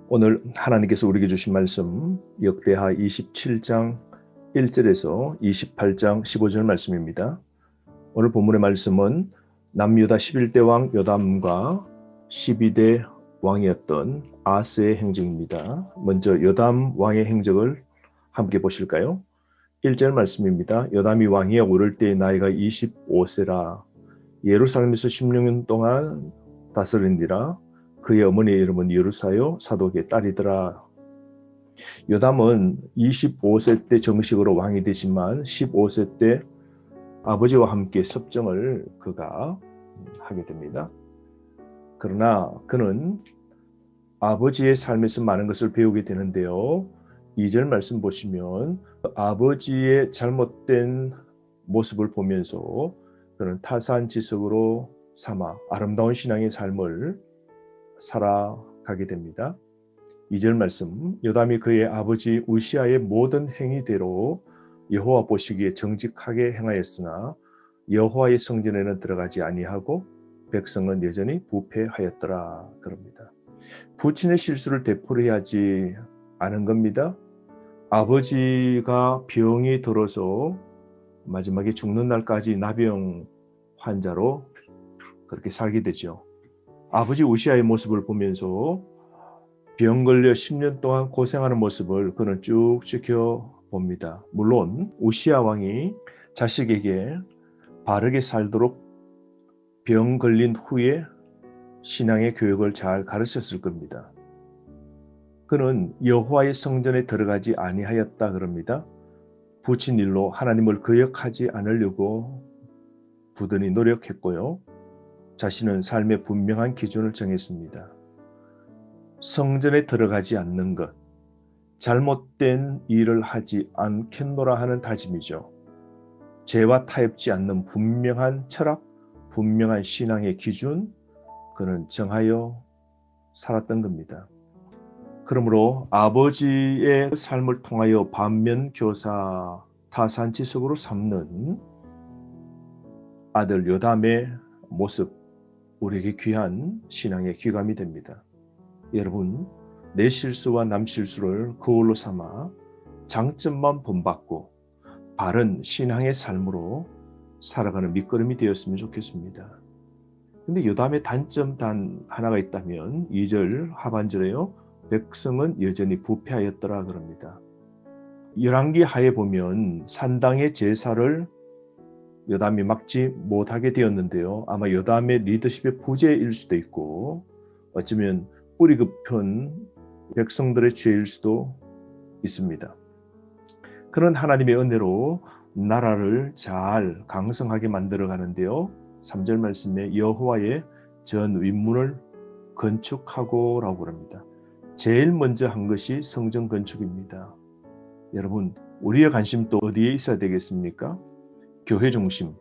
오늘 하나님께서 우리에게 주신 말씀 역대하 27장 1절에서 28장 15절 말씀입니다. 오늘 본문의 말씀은 남유다 11대 왕 요담과 12대 왕이었던 아스의 행적입니다. 먼저 요담 왕의 행적을 함께 보실까요? 1절 말씀입니다. 요담이 왕위에 오를 때의 나이가 25세라 예루살렘에서 16년 동안 다스리니라. 그의 어머니의 이름은 여루사요 사독의 딸이더라. 요담은 25세 때 정식으로 왕이 되지만 15세 때 아버지와 함께 섭정을 그가 하게 됩니다. 그러나 그는 아버지의 삶에서 많은 것을 배우게 되는데요. 2절 말씀 보시면 아버지의 잘못된 모습을 보면서 그는 타산지석으로 삼아 아름다운 신앙의 삶을 살아가게 됩니다. 2절 말씀, 요담이 그의 아버지 우시아의 모든 행위대로 여호와 보시기에 정직하게 행하였으나 여호와의 성전에는 들어가지 아니하고 백성은 여전히 부패하였더라 그럽니다. 부친의 실수를 되풀이하지 않은 겁니다. 아버지가 병이 들어서 마지막에 죽는 날까지 나병 환자로 그렇게 살게 되죠. 아버지 우시아의 모습을 보면서 병 걸려 10년 동안 고생하는 모습을 그는 쭉 지켜봅니다. 물론 우시아 왕이 자식에게 바르게 살도록 병 걸린 후에 신앙의 교육을 잘 가르쳤을 겁니다. 그는 여호와의 성전에 들어가지 아니하였다 그럽니다. 부친 일로 하나님을 거역하지 않으려고 부단히 노력했고요. 자신은 삶의 분명한 기준을 정했습니다. 성전에 들어가지 않는 것, 잘못된 일을 하지 않겠노라 하는 다짐이죠. 죄와 타협지 않는 분명한 철학, 분명한 신앙의 기준, 그는 정하여 살았던 겁니다. 그러므로 아버지의 삶을 통하여 반면교사 타산지석으로 삼는 아들 요담의 모습, 우리에게 귀한 신앙의 귀감이 됩니다. 여러분, 내 실수와 남 실수를 거울로 삼아 장점만 본받고 바른 신앙의 삶으로 살아가는 밑거름이 되었으면 좋겠습니다. 근데 요담의 단점 단 하나가 있다면 2절 하반절에요. 백성은 여전히 부패하였더라 그럽니다. 열왕기 하에 보면 산당의 제사를 요담이 막지 못하게 되었는데요. 아마 요담의 리더십의 부재일 수도 있고 어쩌면 뿌리 깊은 백성들의 죄일 수도 있습니다. 그런 하나님의 은혜로 나라를 잘 강성하게 만들어 가는데요. 3절 말씀에 여호와의 전 윗문을 건축하고 라고 합니다. 제일 먼저 한 것이 성전 건축입니다. 여러분, 우리의 관심 또 어디에 있어야 되겠습니까? 교회 중심,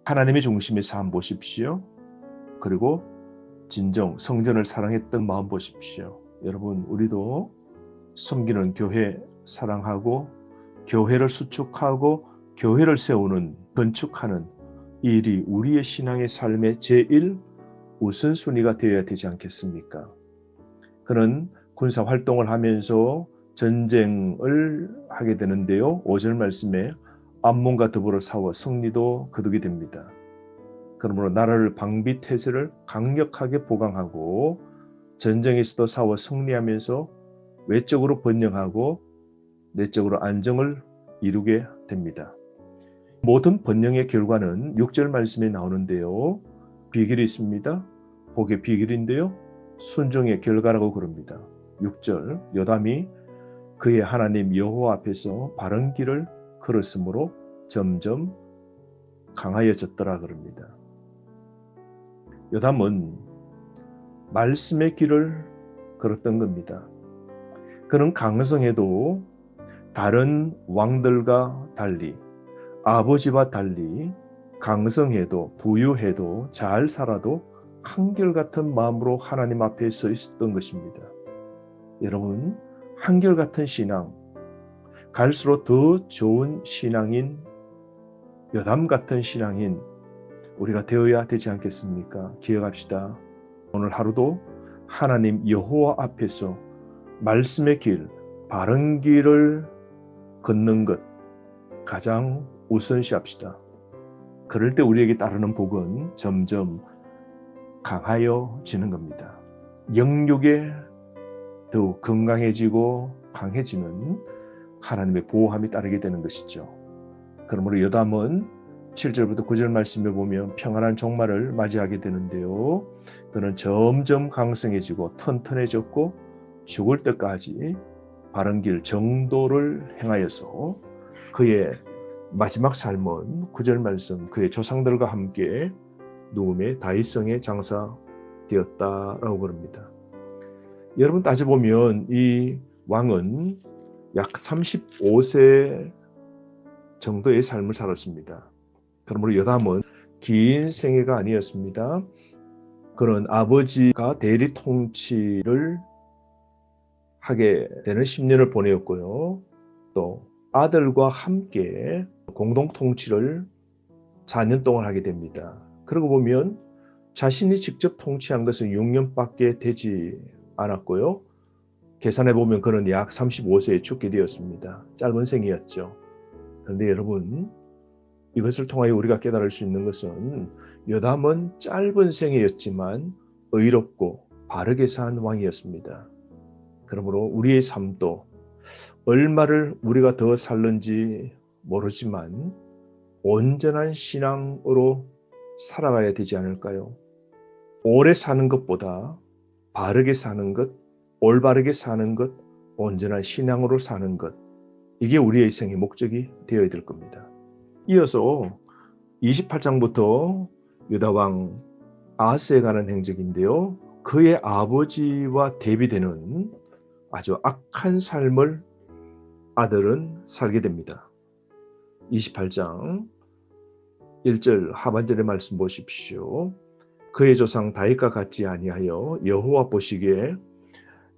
하나님의 중심의 삶 보십시오. 그리고 진정 성전을 사랑했던 마음 보십시오. 여러분, 우리도 섬기는 교회 사랑하고 교회를 수축하고 교회를 세우는 건축하는 이 일이 우리의 신앙의 삶의 제일 우선순위가 되어야 되지 않겠습니까? 그는 군사활동을 하면서 전쟁을 하게 되는데요. 5절 말씀에 암몬과 더불어 싸워 승리도 거두게 됩니다. 그러므로 나라를 방비태세를 강력하게 보강하고 전쟁에서도 싸워 승리하면서 외적으로 번영하고 내적으로 안정을 이루게 됩니다. 모든 번영의 결과는 6절 말씀에 나오는데요. 비결이 있습니다. 복의 비결인데요. 순종의 결과라고 그럽니다. 6절 요담이 그의 하나님 여호와 앞에서 바른 길을 걸었으므로 점점 강하여졌더라 그럽니다. 요담은 말씀의 길을 걸었던 겁니다. 그는 강성해도 다른 왕들과 달리 아버지와 달리 강성해도 부유해도 잘 살아도 한결같은 마음으로 하나님 앞에 서 있었던 것입니다. 여러분, 한결같은 신앙, 갈수록 더 좋은 신앙인 요담 같은 신앙인 우리가 되어야 되지 않겠습니까? 기억합시다. 오늘 하루도 하나님 여호와 앞에서 말씀의 길, 바른 길을 걷는 것 가장 우선시합시다. 그럴 때 우리에게 따르는 복은 점점 강하여지는 겁니다. 영육에 더욱 건강해지고 강해지는 하나님의 보호함이 따르게 되는 것이죠. 그러므로 요담은 7절부터 9절 말씀에 보면 평안한 종말을 맞이하게 되는데요. 그는 점점 강성해지고 튼튼해졌고 죽을 때까지 바른 길 정도를 행하여서 그의 마지막 삶은 9절 말씀 그의 조상들과 함께 누움의 다윗성에 장사되었다라고 그럽니다. 여러분 따져보면 이 왕은 약 35세 정도의 삶을 살았습니다. 그러므로 요담은 긴 생애가 아니었습니다. 그는 아버지가 대리 통치를 하게 되는 10년을 보내었고요. 또 아들과 함께 공동 통치를 4년 동안 하게 됩니다. 그러고 보면 자신이 직접 통치한 것은 6년밖에 되지 않았고요. 계산해 보면 그는 약 35세에 죽게 되었습니다. 짧은 생이었죠. 그런데 여러분, 이것을 통하여 우리가 깨달을 수 있는 것은 요담은 짧은 생애였지만 의롭고 바르게 산 왕이었습니다. 그러므로 우리의 삶도 얼마를 우리가 더 살는지 모르지만 온전한 신앙으로 살아가야 되지 않을까요? 오래 사는 것보다 바르게 사는 것, 올바르게 사는 것, 온전한 신앙으로 사는 것, 이게 우리의 생의 목적이 되어야 될 겁니다. 이어서 28장부터 유다왕 아하스에 관한 행적인데요. 그의 아버지와 대비되는 아주 악한 삶을 아들은 살게 됩니다. 28장 1절 하반절의 말씀 보십시오. 그의 조상 다윗과 같지 아니하여 여호와 보시기에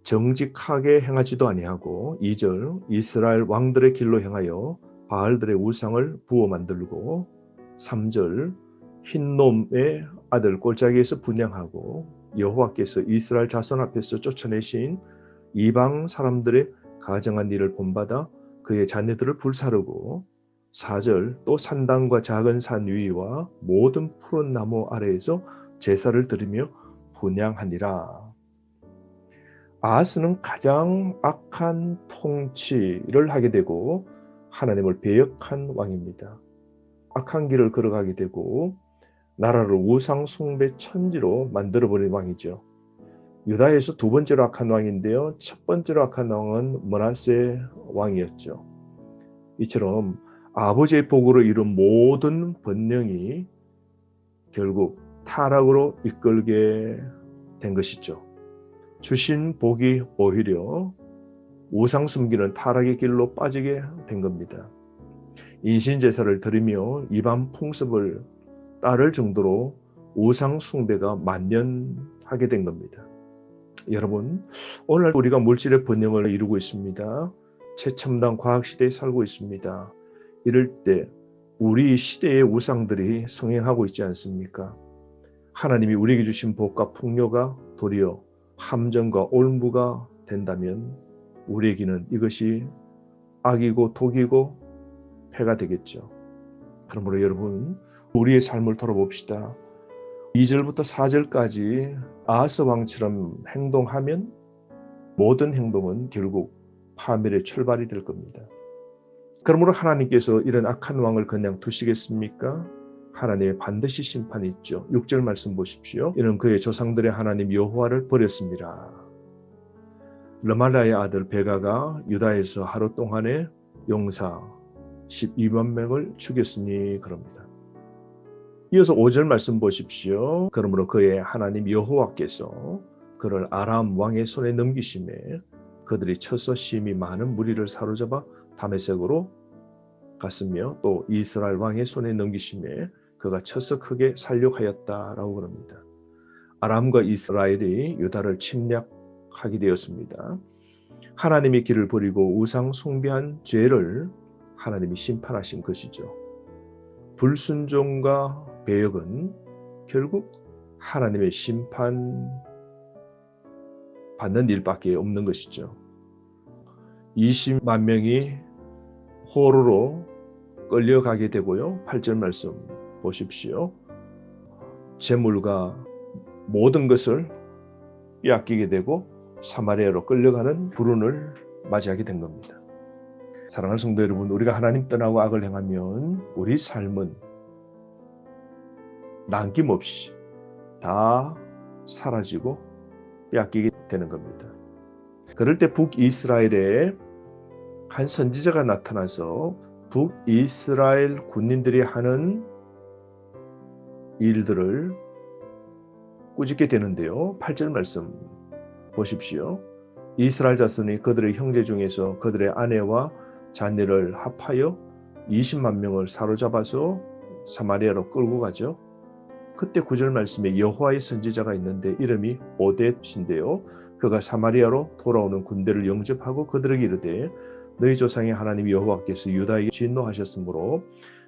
정직하게 행하지도 아니하고 2절 이스라엘 왕들의 길로 행하여 바알들의 우상을 부어 만들고 3절 흰놈의 아들 골짜기에서 분향하고 여호와께서 이스라엘 자손 앞에서 쫓아내신 이방 사람들의 가정한 일을 본받아 그의 자녀들을 불사르고 4절 또 산당과 작은 산 위와 모든 푸른 나무 아래에서 제사를 드리며 분향하니라. 아하스는 가장 악한 통치를 하게 되고 하나님을 배역한 왕입니다. 악한 길을 걸어가게 되고 나라를 우상 숭배 천지로 만들어버린 왕이죠. 유다에서 두 번째로 악한 왕인데요. 첫 번째로 악한 왕은 므낫세 왕이었죠. 이처럼 아버지의 복으로 이룬 모든 번영이 결국 타락으로 이끌게 된 것이죠. 주신 복이 오히려 우상 숨기는 타락의 길로 빠지게 된 겁니다. 인신제사를 드리며 이방 풍습을 따를 정도로 우상 숭배가 만연하게 된 겁니다. 여러분, 오늘 우리가 물질의 번영을 이루고 있습니다. 최첨단 과학시대에 살고 있습니다. 이럴 때 우리 시대의 우상들이 성행하고 있지 않습니까? 하나님이 우리에게 주신 복과 풍요가 도리어 함정과 올무가 된다면 우리에게는 이것이 악이고 독이고 폐가 되겠죠. 그러므로 여러분, 우리의 삶을 돌아봅시다. 2절부터 4절까지 아하스 왕처럼 행동하면 모든 행동은 결국 파멸의 출발이 될 겁니다. 그러므로 하나님께서 이런 악한 왕을 그냥 두시겠습니까? 하나님의 반드시 심판이 있죠. 6절 말씀 보십시오. 이는 그의 조상들의 하나님 여호와를 버렸습니다. 르말라의 아들 베가가 유다에서 하루 동안에 용사 12만 명을 죽였으니 그럽니다. 이어서 5절 말씀 보십시오. 그러므로 그의 하나님 여호와께서 그를 아람 왕의 손에 넘기심에 그들이 쳐서 심히 많은 무리를 사로잡아 다메섹으로 갔으며 또 이스라엘 왕의 손에 넘기심에 그가 쳐서 크게 살육하였다라고 그럽니다. 아람과 이스라엘이 유다를 침략하게 되었습니다. 하나님의 길을 버리고 우상 숭배한 죄를 하나님이 심판하신 것이죠. 불순종과 배역은 결국 하나님의 심판이 받는 일밖에 없는 것이죠. 20만 명이 포로로 끌려가게 되고요. 8절 말씀 보십시오. 재물과 모든 것을 빼앗기게 되고 사마리아로 끌려가는 불운을 맞이하게 된 겁니다. 사랑하는 성도 여러분, 우리가 하나님 떠나고 악을 행하면 우리 삶은 남김없이 다 사라지고 빼앗기게 되는 겁니다. 그럴 때 북이스라엘에 한 선지자가 나타나서 북이스라엘 군인들이 하는 일들을 꾸짖게 되는데요. 8절 말씀 보십시오. 이스라엘 자손이 그들의 형제 중에서 그들의 아내와 자녀를 합하여 20만 명을 사로잡아서 사마리아로 끌고 가죠. 그때 9절 말씀에 여호와의 선지자가 있는데 이름이 오뎃인데요. 그가 사마리아로 돌아오는 군대를 영접하고 그들에게 이르되 너희 조상의 하나님 여호와께서 유다에게 진노하셨으므로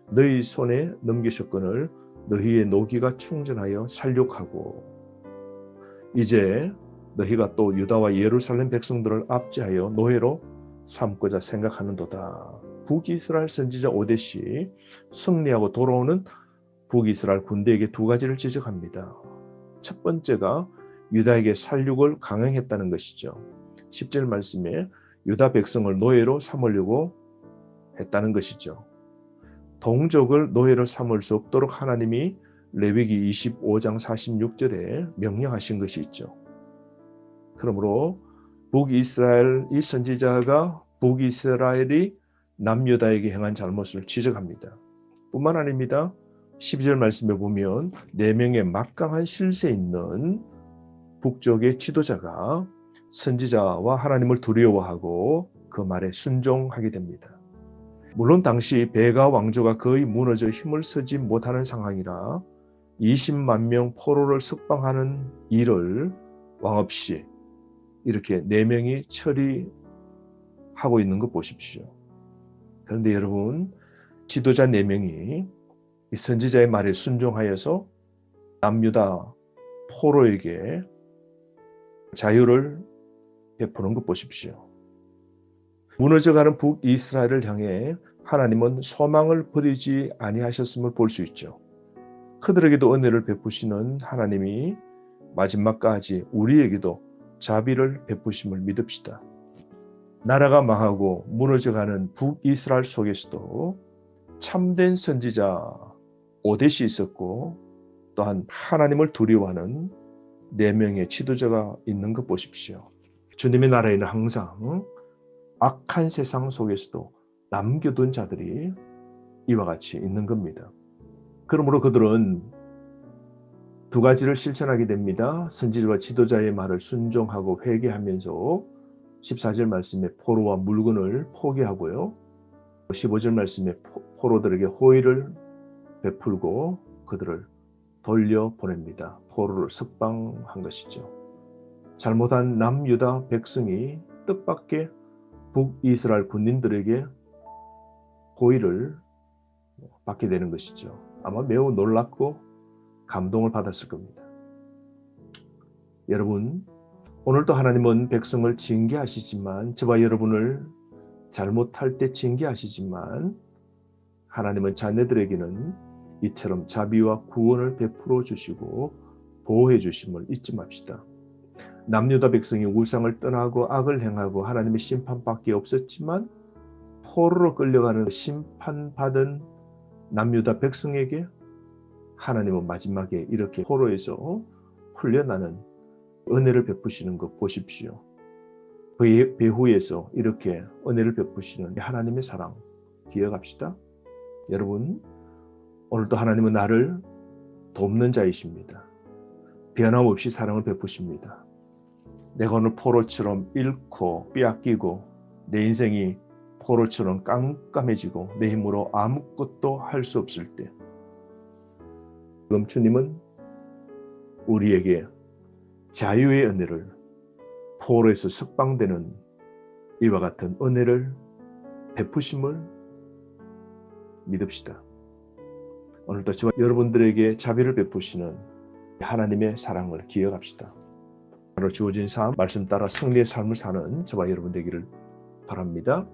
너희 손에 넘기셨거늘 너희의 노기가 충전하여 살육하고 이제 너희가 또 유다와 예루살렘 백성들을 압제하여 노예로 삼고자 생각하는도다. 북이스라엘 선지자 오뎃이 승리하고 돌아오는 북이스라엘 군대에게 두 가지를 지적합니다. 첫 번째가 유다에게 살육을 강행했다는 것이죠. 10절 말씀에 유다 백성을 노예로 삼으려고 했다는 것이죠. 동족을 노예로 삼을 수 없도록 하나님이 레위기 25장 46절에 명령하신 것이 있죠. 그러므로 북이스라엘 이 선지자가 북이스라엘이 남유다에게 행한 잘못을 지적합니다. 뿐만 아닙니다. 12절 말씀에 보면 4명의 막강한 실세 있는 북쪽의 지도자가 선지자와 하나님을 두려워하고 그 말에 순종하게 됩니다. 물론 당시 베가 왕조가 거의 무너져 힘을 쓰지 못하는 상황이라 20만 명 포로를 석방하는 일을 왕 없이 이렇게 4명이 처리하고 있는 거 보십시오. 그런데 여러분, 지도자 4명이 이 선지자의 말에 순종하여서 남유다 포로에게 자유를 베푸는 것 보십시오. 무너져가는 북이스라엘을 향해 하나님은 소망을 버리지 아니하셨음을 볼 수 있죠. 그들에게도 은혜를 베푸시는 하나님이 마지막까지 우리에게도 자비를 베푸심을 믿읍시다. 나라가 망하고 무너져가는 북이스라엘 속에서도 참된 선지자 오뎃이 있었고 또한 하나님을 두려워하는 4명의 지도자가 있는 것 보십시오. 주님의 나라에는 항상 악한 세상 속에서도 남겨둔 자들이 이와 같이 있는 겁니다. 그러므로 그들은 두 가지를 실천하게 됩니다. 선지자와 지도자의 말을 순종하고 회개하면서 14절 말씀에 포로와 물건을 포기하고요. 15절 말씀에 포로들에게 호의를 베풀고 그들을 돌려보냅니다. 포로를 석방한 것이죠. 잘못한 남유다 백성이 뜻밖의 북이스라엘 군인들에게 호의를 받게 되는 것이죠. 아마 매우 놀랍고 감동을 받았을 겁니다. 여러분, 오늘도 하나님은 백성을 징계하시지만 저와 여러분을 잘못할 때 징계하시지만 하나님은 자녀들에게는 이처럼 자비와 구원을 베풀어 주시고 보호해 주심을 잊지 맙시다. 남유다 백성이 우상을 떠나고 악을 행하고 하나님의 심판밖에 없었지만 포로로 끌려가는 심판받은 남유다 백성에게 하나님은 마지막에 이렇게 포로에서 풀려나는 은혜를 베푸시는 것 보십시오. 배후에서 이렇게 은혜를 베푸시는 하나님의 사랑 기억합시다. 여러분, 오늘도 하나님은 나를 돕는 자이십니다. 변함없이 사랑을 베푸십니다. 내가 오늘 포로처럼 잃고 빼앗기고 내 인생이 포로처럼 깜깜해지고 내 힘으로 아무것도 할 수 없을 때 지금 주님은 우리에게 자유의 은혜를 포로에서 석방되는 이와 같은 은혜를 베푸심을 믿읍시다. 오늘도 저와 여러분들에게 자비를 베푸시는 하나님의 사랑을 기억합시다. 주어진 삶, 말씀 따라 승리의 삶을 사는 저와 여러분 되기를 바랍니다.